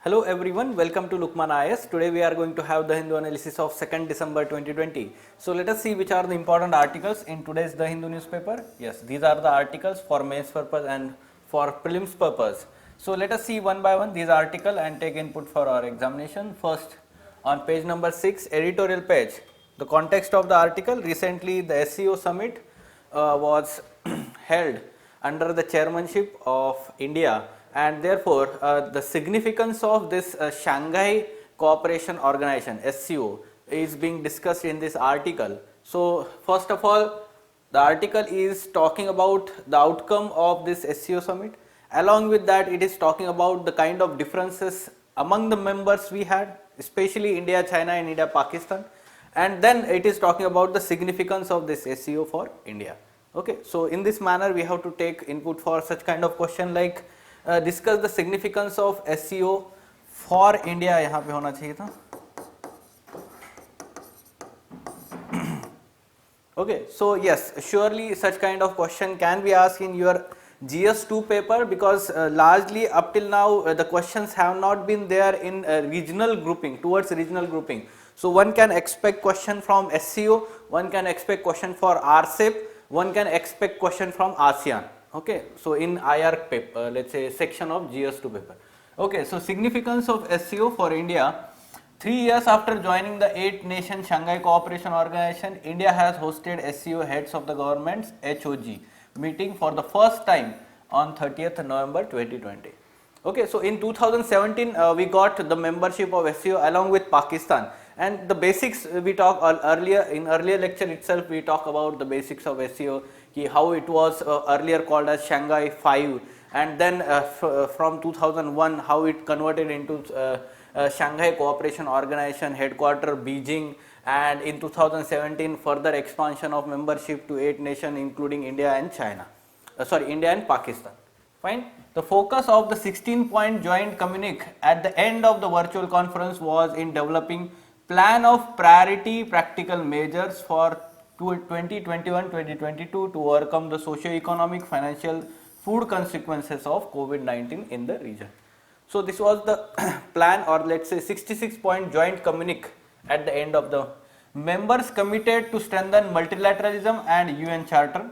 Hello everyone, welcome to Lukman IS. Today we are going to have the Hindu analysis of 2nd December 2020. So let us see which are the important articles in today's The Hindu newspaper. Yes, these are the articles for mains purpose and for prelims purpose. So let us see one by one these articles and take input for our examination. First, on page number 6, editorial page. The context of the article: recently the SCO summit was held under the chairmanship of India, and therefore the significance of this Shanghai Cooperation Organization SCO is being discussed in this article. So first of all, the article is talking about the outcome of this SCO summit. Along with that, it is talking about the kind of differences among the members we had, especially India, China and India, Pakistan, and then it is talking about the significance of this SCO for India. Okay, so in this manner we have to take input for such kind of question like discuss the significance of SCO for India. यहाँ पे होना चाहिए था. Okay, so yes, surely such kind of question can be asked in your GS2 paper, because largely up till now the questions have not been there in regional grouping, towards regional grouping. So one can expect question from SCO, one can expect question for RCEP, one can expect question from ASEAN. Okay, so in IR paper, let's say section of GS2 paper. Okay, so significance of SCO for India. 3 years after joining the 8-nation Shanghai Cooperation Organization, India has hosted SCO heads of the governments HOG meeting for the first time on 30th November 2020. Okay, so in 2017 we got the membership of SCO along with Pakistan, and the basics we talked earlier in earlier lecture itself. We talk about the basics of SCO, how it was earlier called as Shanghai 5, and then from 2001 how it converted into Shanghai Cooperation Organization headquarter Beijing, and in 2017 further expansion of membership to 8 nations including India and India and Pakistan. Fine. The focus of the 16-point joint communique at the end of the virtual conference was in developing plan of priority practical measures for 2021-2022 to overcome the socio-economic, financial, food consequences of COVID-19 in the region. So this was the plan, or let's say 66-point joint communique at the end of the members committed to strengthen multilateralism and UN Charter.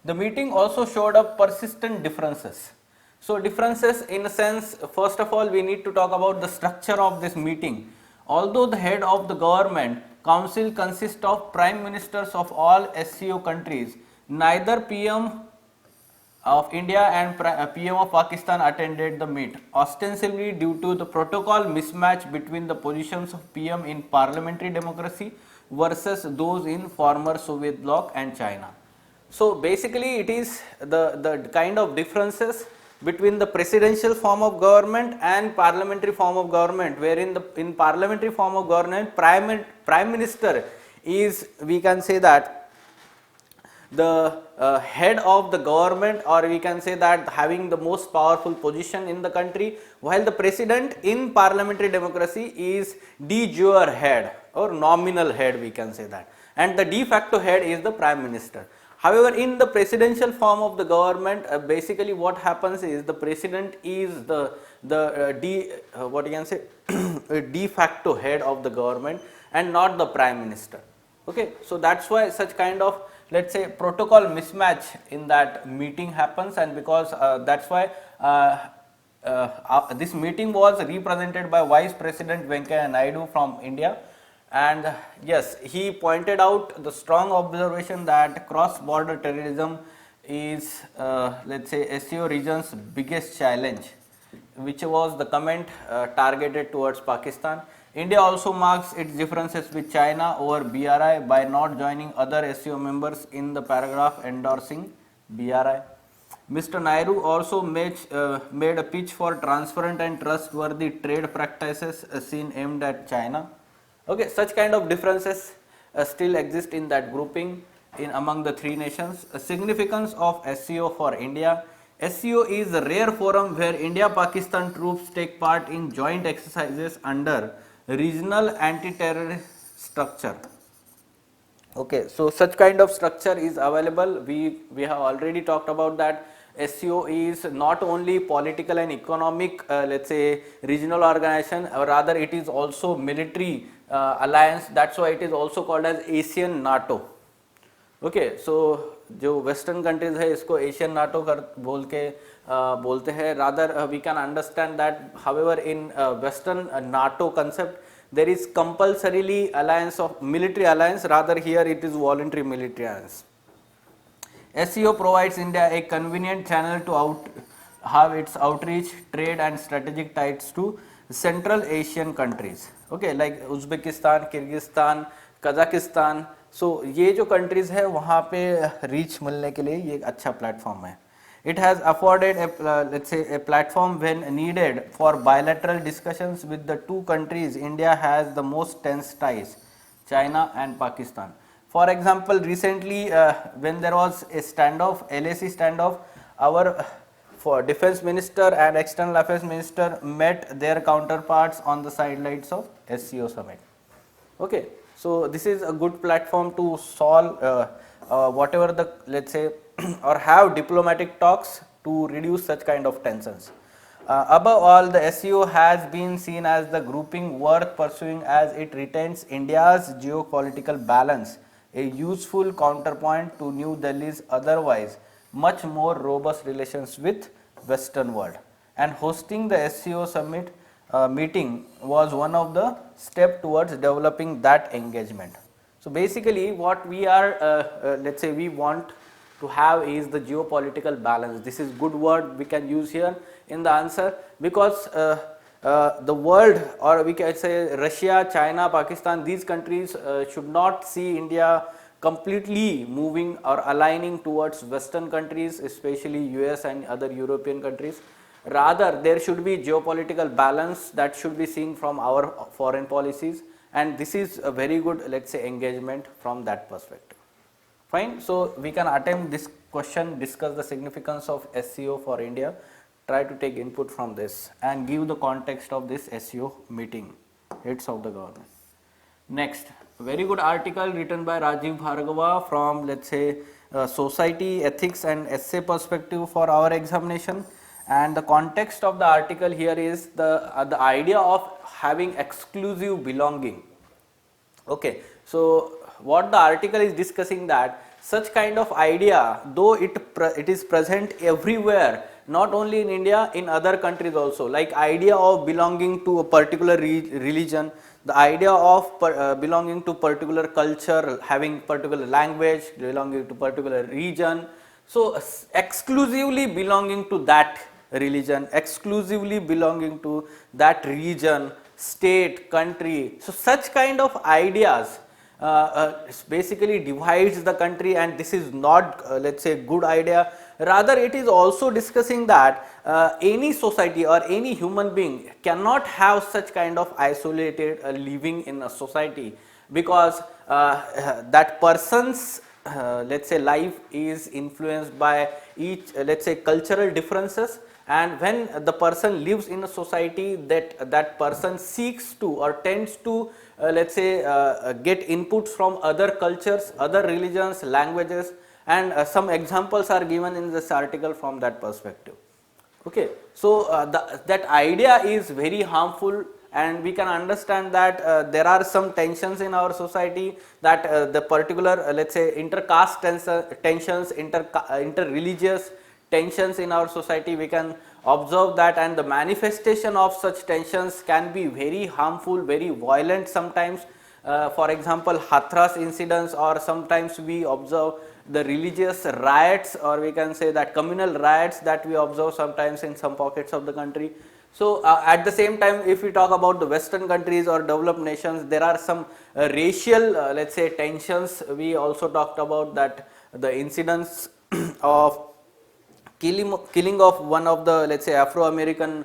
The meeting also showed up persistent differences. So differences in a sense, first of all we need to talk about the structure of this meeting. Although the head of the government council consists of prime ministers of all SCO countries, neither PM of India and PM of Pakistan attended the meet, ostensibly due to the protocol mismatch between the positions of PM in parliamentary democracy versus those in former Soviet bloc and China. So basically it is the kind of differences between the presidential form of government and parliamentary form of government, wherein in parliamentary form of government prime minister is, we can say that, the head of the government, or we can say that having the most powerful position in the country, while the president in parliamentary democracy is de jure head or nominal head, we can say that, and the de facto head is the prime minister. However, in the presidential form of the government, basically what happens is the president is the de facto head of the government and not the prime minister. Okay, so that's why such kind of, let's say, protocol mismatch in that meeting happens, and because that's why this meeting was represented by Vice President Venkaiah Naidu from India. And yes, he pointed out the strong observation that cross-border terrorism is, let's say, SCO region's biggest challenge, which was the comment targeted towards Pakistan. India also marks its differences with China over BRI by not joining other SCO members in the paragraph endorsing BRI. Mr. Naidu also made a pitch for transparent and trustworthy trade practices seen aimed at China. Okay, such kind of differences still exist in that grouping in among the 3 nations. Significance of SCO for India. SCO is a rare forum where India-Pakistan troops take part in joint exercises under regional anti-terrorist structure. Okay, so such kind of structure is available. We have already talked about that. SCO is not only political and economic, let's say regional organization, rather it is also military alliance. That's why it is also called as Asian NATO. Okay so जो western countries है इसको Asian NATO कर बोल के बोलते हैं. Rather we can understand that however in western NATO concept there is compulsorily alliance of military alliance, rather here it is voluntary military alliance. SCO provides India a convenient channel to have its outreach, trade and strategic ties to Central Asian countries. Okay, like Uzbekistan, Kyrgyzstan, Kazakhstan. So ये जो countries है वहाँ पे reach मिलने के लिए ये एक अच्छा platform है. It has afforded a let's say a platform when needed for bilateral discussions with the two countries India has the most tense ties, China and Pakistan. For example, recently when there was a standoff, LAC standoff, our defense minister and external affairs minister met their counterparts on the sidelines of SCO summit. Okay, so this is a good platform to solve whatever the, let's say, or have diplomatic talks to reduce such kind of tensions. Above all, the SCO has been seen as the grouping worth pursuing as it retains India's geopolitical balance, a useful counterpoint to New Delhi's otherwise much more robust relations with Western world. And hosting the SCO summit meeting was one of the steps towards developing that engagement. So basically what we are, let's say we want to have is the geopolitical balance. This is good word we can use here in the answer, because the world, or we can say Russia, China, Pakistan, these countries should not see India completely moving or aligning towards Western countries, especially US and other European countries. Rather, there should be geopolitical balance that should be seen from our foreign policies, and this is a very good, let's say, engagement from that perspective. Fine. So we can attempt this question, discuss the significance of SCO for India, try to take input from this and give the context of this SCO meeting, heads of the government. Next, very good article written by Rajiv Bhargava from, let's say, society, ethics and essay perspective for our examination. And the context of the article here is the idea of having exclusive belonging. Okay, so what the article is discussing, that such kind of idea, though it is present everywhere, not only in India, in other countries also, like idea of belonging to a particular religion, the idea of belonging to particular culture, having particular language, belonging to particular region. So exclusively belonging to that religion, exclusively belonging to that region, state, country. So such kind of ideas basically divides the country, and this is not, let's say, good idea. Rather, it is also discussing that any society or any human being cannot have such kind of isolated living in a society, because that person's let's say life is influenced by each, let's say, cultural differences. And when the person lives in a society, that person seeks to or tends to let's say get inputs from other cultures, other religions, languages, and some examples are given in this article from that perspective. Okay, so that idea is very harmful, and we can understand that there are some tensions in our society, that the particular let's say intercaste tensions, inter-religious tensions in our society, we can observe that, and the manifestation of such tensions can be very harmful, very violent sometimes. For example, Hathras incidents, or sometimes we observe the religious riots, or we can say that communal riots that we observe sometimes in some pockets of the country. So at the same time, if we talk about the Western countries or developed nations, there are some racial let's say tensions. We also talked about that the incidents of killing of one of the, let's say, Afro-American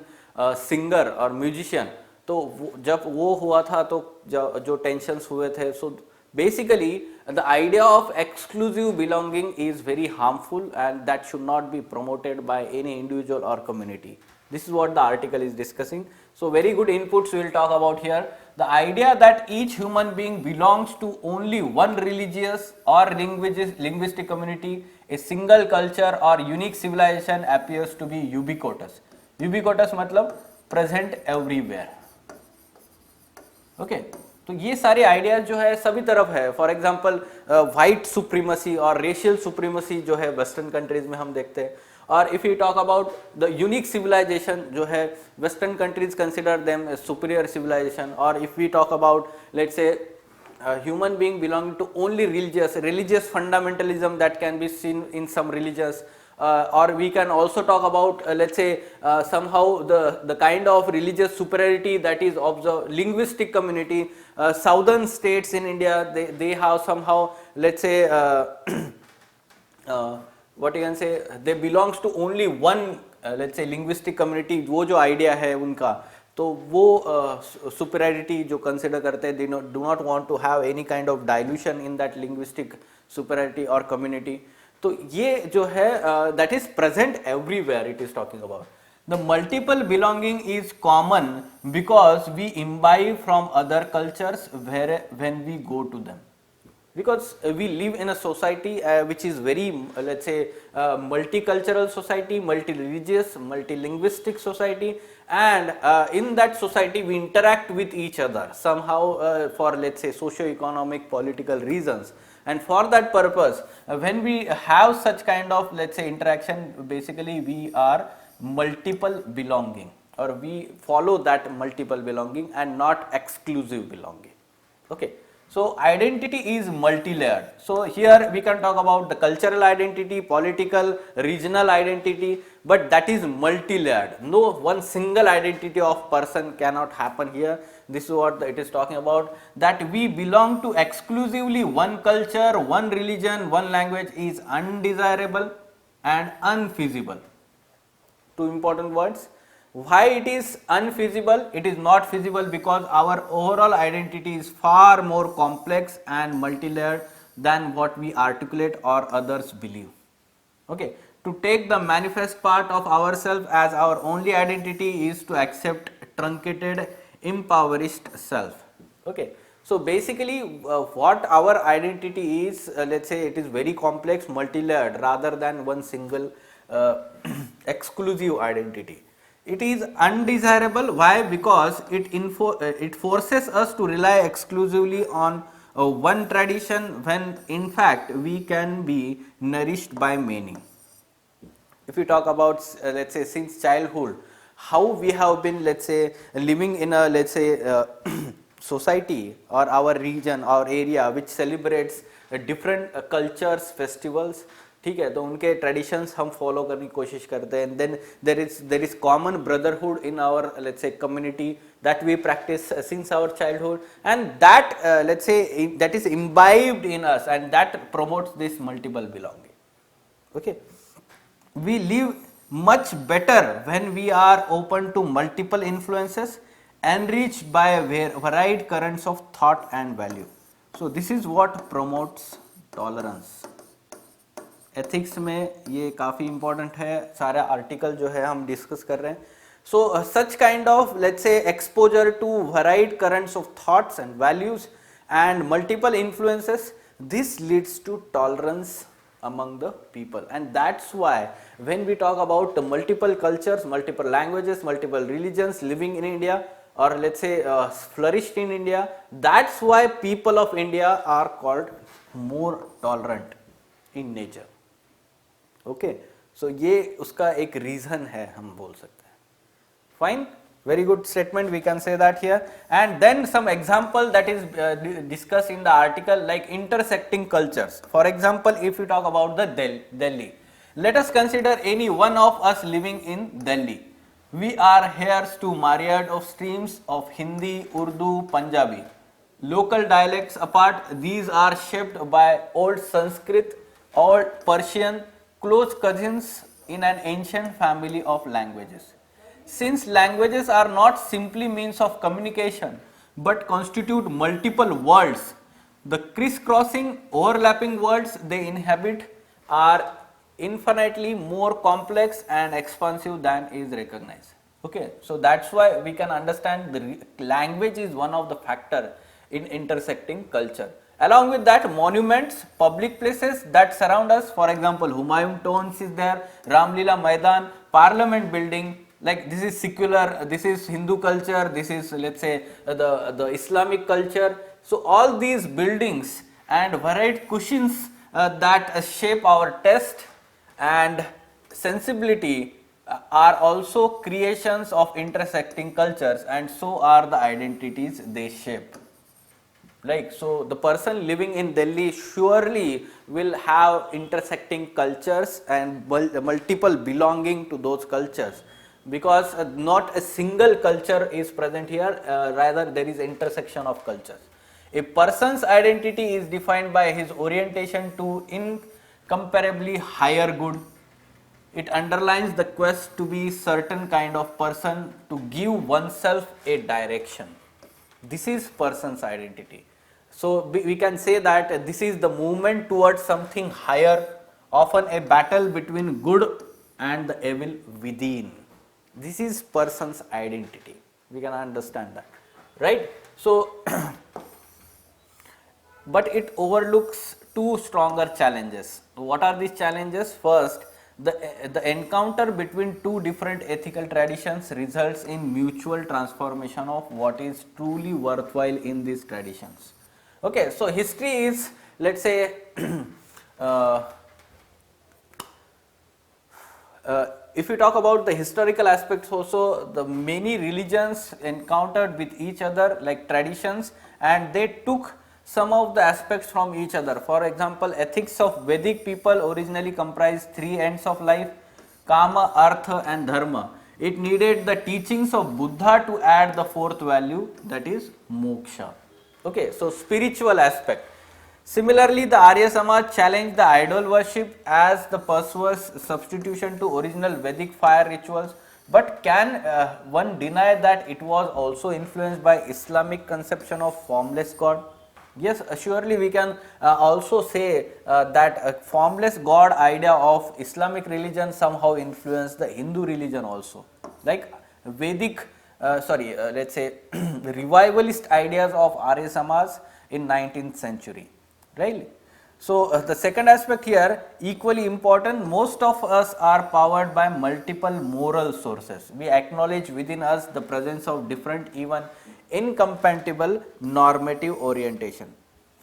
singer or musician. तो जब वो हुआ था तो जो tensions हुए थे, so basically the idea of exclusive belonging is very harmful, and that should not be promoted by any individual or community. This is what the article is discussing. So very good inputs we will talk about here. The idea that each human being belongs to only one religious or linguistic community a single culture or unique civilization appears to be ubiquitous. Ubiquitous मतलब present everywhere. Okay तो ये सारे ideas जो है सभी तरफ है. For example white supremacy और रेशियल सुप्रीमसी जो है वेस्टर्न कंट्रीज में हम देखते हैं. और if you talk about the unique civilisation जो है western countries consider them superior civilisation. और if we talk about let's say human being belonging to only religious fundamentalism that can be seen in some religions, or we can also talk about let's say somehow the kind of religious superiority that is observed. Linguistic community, southern states in India, they have somehow let's say what you can say, they belongs to only one let's say linguistic community. वो जो idea है उनका तो वो superiority जो consider करते हैं, they do not want to have any kind of dilution in that linguistic superiority और कम्युनिटी. तो ये जो है that is present everywhere. It is talking about the multiple belonging is common because we imbibe from other cultures when we go to them. Because we live in a society which is very let's say multicultural society, multi-religious, multilinguistic society, and in that society we interact with each other somehow for let's say socio-economic, political reasons. And for that purpose when we have such kind of let's say interaction, basically we are multiple belonging, or we follow that multiple belonging and not exclusive belonging. Okay. So identity is multi-layered. So here we can talk about the cultural identity, political, regional identity, but that is multi-layered. No one single identity of person cannot happen here. This is what it is talking about, that we belong to exclusively one culture, one religion, one language is undesirable and unfeasible. Two important words. Why it is unfeasible? It is not feasible because our overall identity is far more complex and multi-layered than what we articulate or others believe. Okay, to take the manifest part of ourselves as our only identity is to accept truncated, impoverished self. Okay, so basically what our identity is, let's say it is very complex, multi-layered rather than one single exclusive identity. It is undesirable. Why? Because it forces us to rely exclusively on one tradition when in fact we can be nourished by many. If we talk about let's say since childhood, how we have been let's say living in a let's say society or our region or area which celebrates different cultures, festivals. ठीक है, तो उनके traditions हम follow करने की कोशिश करते हैं. Then there is common brotherhood in our let's say community that we practice since our childhood, and that let's say that is imbibed in us and that promotes this multiple belonging. Okay, we live much better when we are open to multiple influences enriched by varied currents of thought and value. So this is what promotes tolerance. Ethics में ये काफ़ी important है. सारा article जो है हम discuss कर रहे हैं. So such kind of let's say exposure to varied currents of thoughts and values and multiple influences, this leads to tolerance among the people. And that's why when we talk about multiple cultures, multiple languages, multiple religions living in India, or let's say flourished in India, that's why people of India are called more tolerant in nature. Okay, so ये उसका एक reason है, हम बोल सकते हैं. Fine, very good statement, we can say that here. And then some example that is discussed in the article, like intersecting cultures. For example, if we talk about the Delhi, let us consider any one of us living in Delhi. We are heirs to myriad of streams of Hindi, Urdu, Punjabi. Local dialects apart, these are shaped by old Sanskrit, old Persian, close cousins in an ancient family of languages. Since languages are not simply means of communication but constitute multiple worlds, the crisscrossing, overlapping worlds they inhabit are infinitely more complex and expansive than is recognized. Okay, so that's why we can understand the language is one of the factor in intersecting culture. Along with that, monuments, public places that surround us, for example, Humayun Tombs is there, Ramlila Maidan, Parliament building, like this is secular, this is Hindu culture, this is, let's say, the Islamic culture. So all these buildings and varied cushions that shape our taste and sensibility are also creations of intersecting cultures, and so are the identities they shape. Like, so the person living in Delhi surely will have intersecting cultures and multiple belonging to those cultures, because not a single culture is present here, rather there is intersection of cultures. A person's identity is defined by his orientation to incomparably higher good. It underlines the quest to be certain kind of person, to give oneself a direction. This is person's identity. So we can say that this is the movement towards something higher, often a battle between good and the evil within. This is person's identity. We can understand that, right? So but it overlooks two stronger challenges. What are these challenges? First, the encounter between two different ethical traditions results in mutual transformation of what is truly worthwhile in these traditions. Okay, so history is, let's say, uh, if we talk about the historical aspects also, the many religions encountered with each other like traditions, and they took some of the aspects from each other. For example, ethics of Vedic people originally comprised three ends of life: Kama, Artha and Dharma. It needed the teachings of Buddha to add the fourth value, that is Moksha. Okay, so spiritual aspect. Similarly, the Arya Samaj challenged the idol worship as the perverse substitution to original Vedic fire rituals. But can one deny that it was also influenced by Islamic conception of formless God? Yes, surely we can also say that a formless God idea of Islamic religion somehow influenced the Hindu religion also. Like Vedic, let's say revivalist ideas of Arya Samaj in 19th century, right? So the second aspect here, equally important, most of us are powered by multiple moral sources. We acknowledge within us the presence of different, even incompatible normative orientation.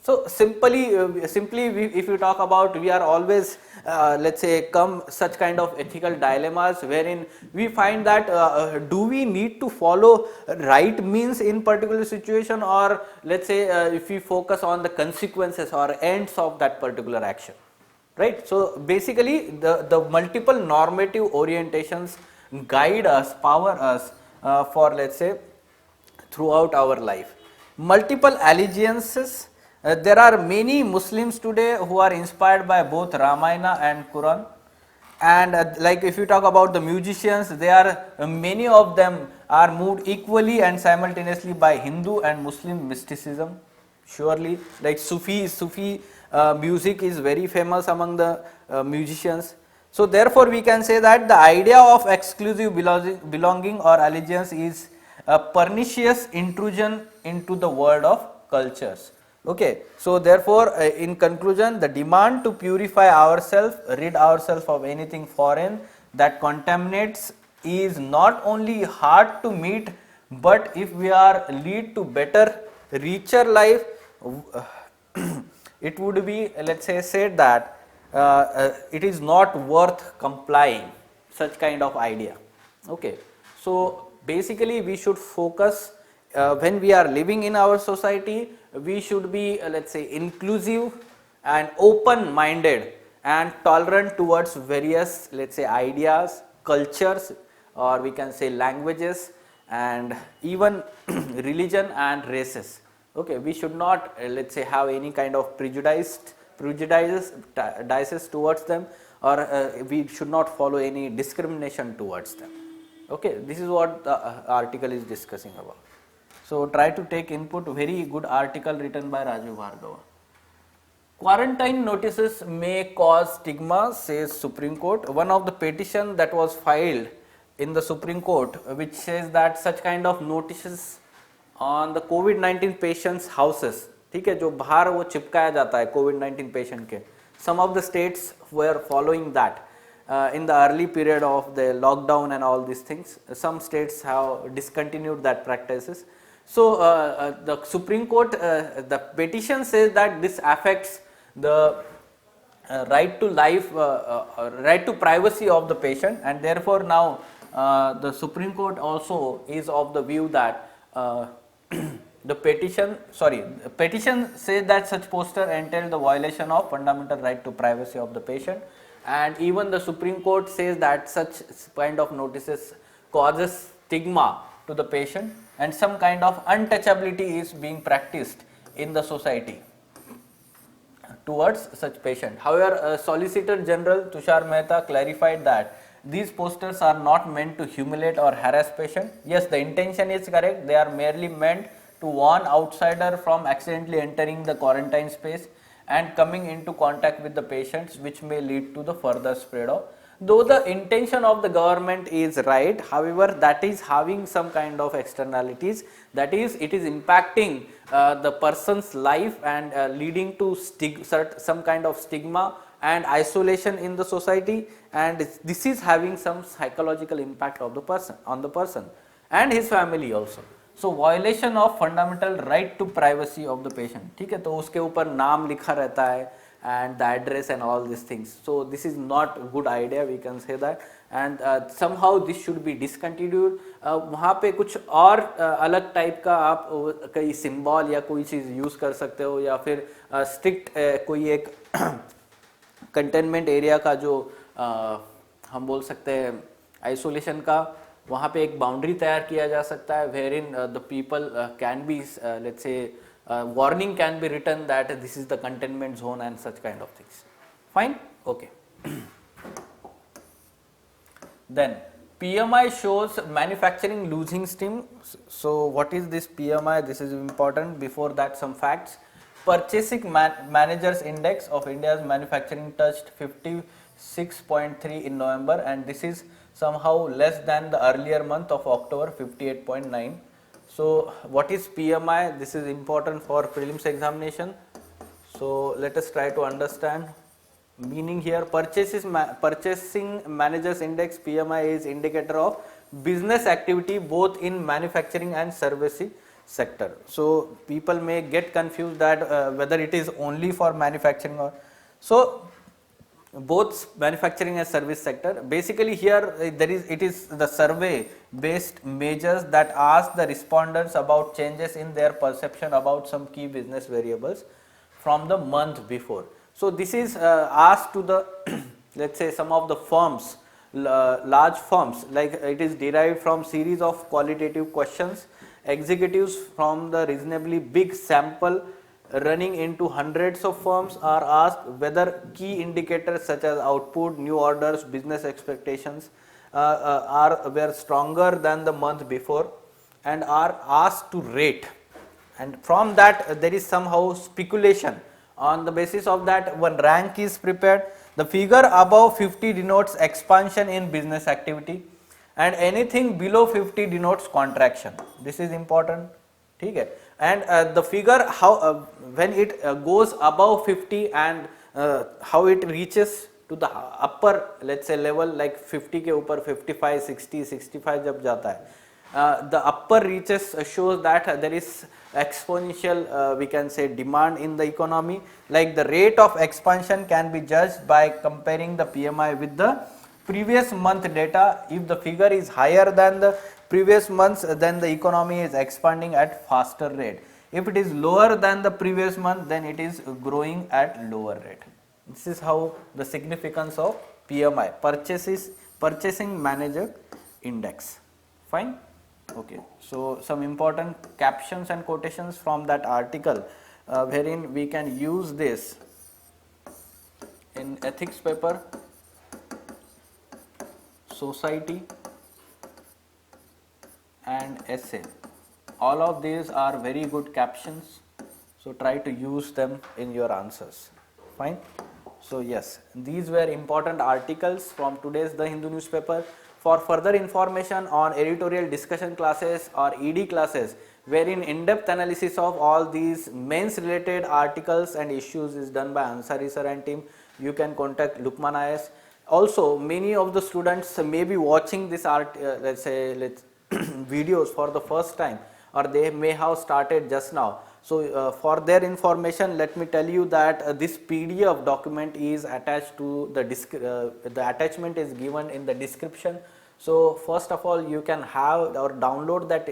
So simply, if you talk about, we are always, let's say, come such kind of ethical dilemmas wherein we find that do we need to follow right means in particular situation, or let's say if we focus on the consequences or ends of that particular action, right? So basically, the multiple normative orientations guide us, power us for, let's say, throughout our life. Multiple allegiances. There are many Muslims today who are inspired by both Ramayana and Quran, and like if you talk about the musicians, they are many of them are moved equally and simultaneously by Hindu and Muslim mysticism. Surely, like Sufi music is very famous among the musicians. So therefore, we can say that the idea of exclusive belonging or allegiance is a pernicious intrusion into the world of cultures. Okay, so therefore, in conclusion, the demand to purify ourselves, rid ourselves of anything foreign that contaminates is not only hard to meet, but if we are lead to better, richer life, it would be, let's say, said that it is not worth complying such kind of idea. Okay, so basically we should focus when we are living in our society, we should be, let's say, inclusive and open minded and tolerant towards various, let's say, ideas, cultures, or we can say languages, and even religion and races. Okay, we should not, let's say, have any kind of prejudices towards them, or we should not follow any discrimination towards them. Okay, this is what the article is discussing about. So try to take input. Very good article written by Raju Bhargava. Quarantine notices may cause stigma, says Supreme Court. One of the petition that was filed in the Supreme Court, which says that such kind of notices on the COVID-19 patients' houses, ठीक है, जो बाहर वो चिपकाया जाता है कोविड-19 patient के. Some of the states were following that in the early period of the lockdown and all these things. Some states have discontinued that practices. So the Supreme Court, the petition says that this affects the right to life, right to privacy of the patient, and therefore now the Supreme Court also is of the view that the petition says that such poster entail the violation of fundamental right to privacy of the patient, and even the Supreme Court says that such kind of notices causes stigma to the patient and some kind of untouchability is being practiced in the society towards such patient. However, Solicitor General Tushar Mehta clarified that these posters are not meant to humiliate or harass patient. Yes, the intention is correct. They are merely meant to warn outsider from accidentally entering the quarantine space and coming into contact with the patients, which may lead to the further spread of. Though the intention of the government is right, however, that is having some kind of externalities, that is, it is impacting the person's life and leading to some kind of stigma and isolation in the society, and this is having some psychological impact of the person on the person and his family also. So violation of fundamental right to privacy of the patient. ठीक है, तो उसके ऊपर नाम लिखा रहता है and the address and all these things. So this is not a good idea, we can say that, and somehow this should be discontinued. वहाँ पे कुछ और अलग टाइप का आप कोई सिंबल या कोई चीज़ यूज़ कर सकते हो, या फिर स्ट्रिक्ट कोई एक कंटेनमेंट एरिया का जो हम बोल सकते हैं आइसोलेशन का, वहाँ पे एक बाउंड्री तैयार किया जा सकता है, wherein the people can be let's say warning can be written that this is the containment zone and such kind of things. Fine? Okay. Then PMI shows manufacturing losing steam. So what is this PMI? This is important. Before that, some facts. Purchasing Managers Index of India's manufacturing touched 56.3 in November, and this is somehow less than the earlier month of October, 58.9. So what is PMI? This is important for prelims examination. So let us try to understand meaning here. Purchasing Managers Index, PMI, is indicator of business activity both in manufacturing and service sector. So people may get confused that whether it is only for manufacturing or so. Both manufacturing and service sector. Basically here it is the survey based measures that ask the respondents about changes in their perception about some key business variables from the month before. So this is asked to the let's say some of the firms, large firms, like it is derived from series of qualitative questions. Executives from the reasonably big sample running into hundreds of firms are asked whether key indicators such as output, new orders, business expectations were stronger than the month before, and are asked to rate, and from that there is somehow speculation. On the basis of that, one rank is prepared. The figure above 50 denotes expansion in business activity, and anything below 50 denotes contraction. This is important. ठीक है, and the figure how when it goes above 50 and how it reaches to the upper let's say level, like 50 के ऊपर 55, 60, 65 जब जाता है, the upper reaches shows that there is exponential we can say demand in the economy. Like the rate of expansion can be judged by comparing the PMI with the previous month data. If the figure is higher than the previous months, then the economy is expanding at faster rate. If it is lower than the previous month, then it is growing at lower rate. This is how the significance of PMI, Purchasing Manager Index. Fine? Okay. So some important captions and quotations from that article, wherein we can use this in ethics paper, society, and essay. All of these are very good captions, so try to use them in your answers. Fine. So yes, these were important articles from today's The Hindu newspaper. For further information on editorial discussion classes or ED classes, wherein in-depth analysis of all these mains related articles and issues is done by Ansari sir and team, you can contact Lukman IS. Also, many of the students may be watching this videos for the first time, or they may have started just now. So, for their information, let me tell you that this PDF document is attached to the attachment is given in the description. So, first of all, you can have or download that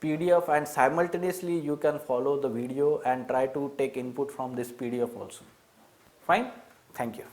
PDF, and simultaneously you can follow the video and try to take input from this PDF also. Fine. Thank you.